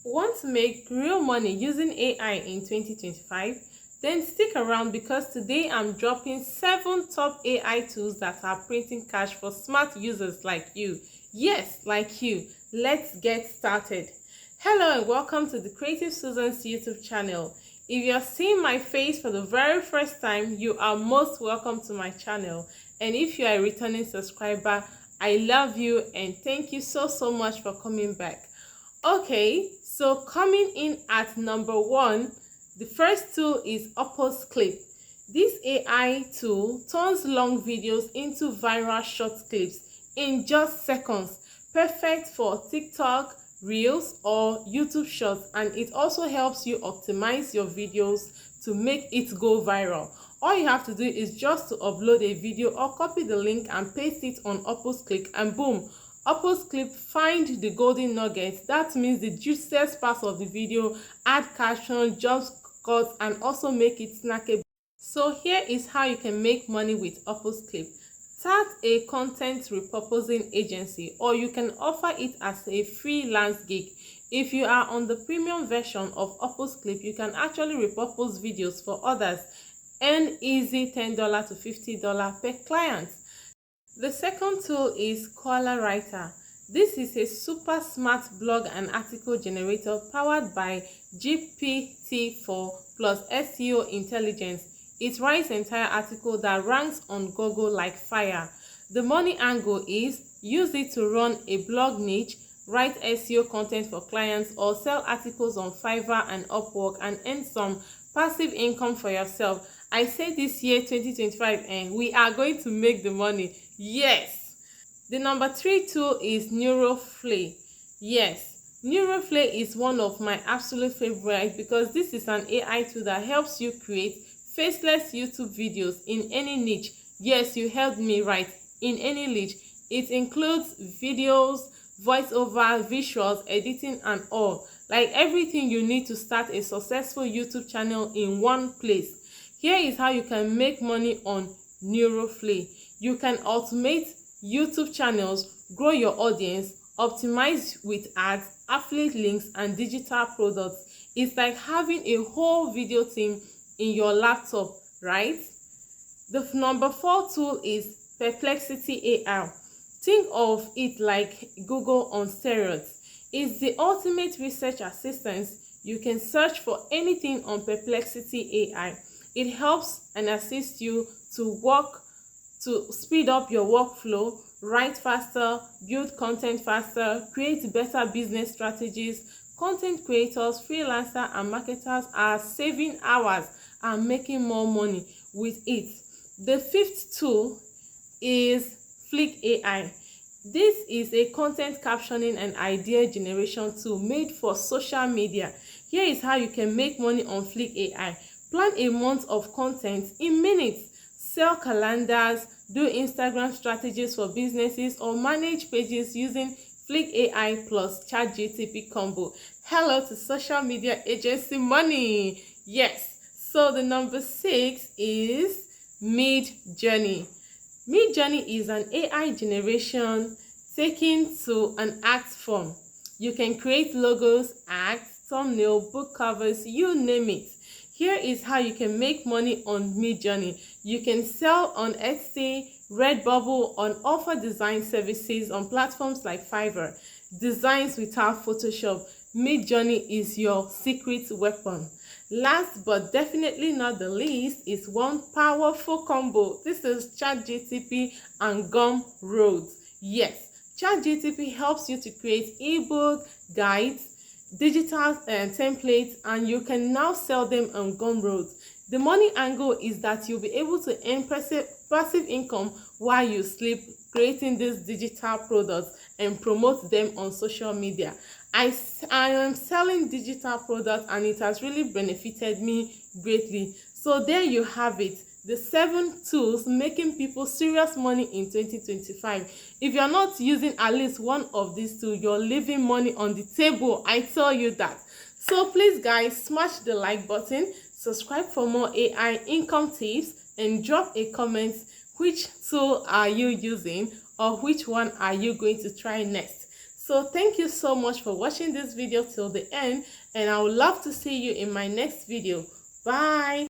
Want to make real money using AI in 2025? Then stick around because today I'm dropping 7 top AI tools that are printing cash for smart users like you. Yes, like you. Let's get started. Hello and welcome to the Creative Susan's YouTube channel. If you're seeing my face for the very first time, you are most welcome to my channel. And if you are a returning subscriber, I love you and thank you so much for coming back. Okay, so coming in at number 1, the first tool is Opus Clip. This AI tool turns long videos into viral short clips in just seconds, perfect for TikTok, Reels, or YouTube Shorts, and it also helps you optimize your videos to make it go viral. All you have to do is just to upload a video or copy the link and paste it on Opus Clip, and boom, Opus Clip find the golden nuggets. That means the juiciest part of the video, add caption, jump cuts, and also make it snackable. So here is how you can make money with Opus Clip. Start a content repurposing agency, or you can offer it as a freelance gig. If you are on the premium version of Opus Clip, you can actually repurpose videos for others. Earn easy $10 to $50 per client. The second tool is Koala Writer. This is a super smart blog and article generator powered by GPT-4 plus SEO intelligence. It writes entire article that ranks on Google like fire. The money angle is use it to run a blog niche, write SEO content for clients, or sell articles on Fiverr and Upwork and earn some passive income for yourself. I say this year 2025 and we are going to make the money. Yes. The number 3 tool is Neuroflay. Yes, Neuroflay is one of my absolute favorites because this is an AI tool that helps you create faceless YouTube videos in any niche. Yes, you heard me right, in any niche. It includes videos, voiceover, visuals, editing, and all. Like everything you need to start a successful YouTube channel in one place. Here is how you can make money on Neuroflay. You can automate YouTube channels, grow your audience, optimize with ads, affiliate links, and digital products. It's like having a whole video team in your laptop, right? The number 4 tool is Perplexity AI. Think of it like Google on steroids. It's the ultimate research assistant. You can search for anything on Perplexity AI. It helps and assists you to speed up your workflow, write faster, build content faster, create better business strategies. Content creators, freelancers, and marketers are saving hours and making more money with it. The 5th tool is Flick AI. This is a content captioning and idea generation tool made for social media. Here is how you can make money on Flick AI. Plan a month of content in minutes. Sell calendars, do Instagram strategies for businesses, or manage pages using Flick AI plus ChatGPT combo. Hello to social media agency money. Yes. So the number 6 is Midjourney. Midjourney is an AI generation taken to an art form. You can create logos, acts, thumbnail, book covers, you name it. Here is how you can make money on Midjourney. You can sell on Etsy, Redbubble, and offer design services on platforms like Fiverr. Designs without Photoshop. Midjourney is your secret weapon. Last but definitely not the least is one powerful combo. This is ChatGPT and Gumroad. Yes, ChatGPT helps you to create ebook, guides, digital templates, and you can now sell them on Gumroad. The money angle is that you'll be able to earn passive income while you sleep, creating these digital products and promote them on social media. I am selling digital products and it has really benefited me greatly. So there you have it, the 7 tools making people serious money in 2025. If you're not using at least one of these two, you're leaving money on the table, I tell you that. So please guys, smash the like button, subscribe for more AI income tips, and drop a comment which tool are you using or which one are you going to try next. So thank you so much for watching this video till the end, and I would love to see you in my next video. Bye.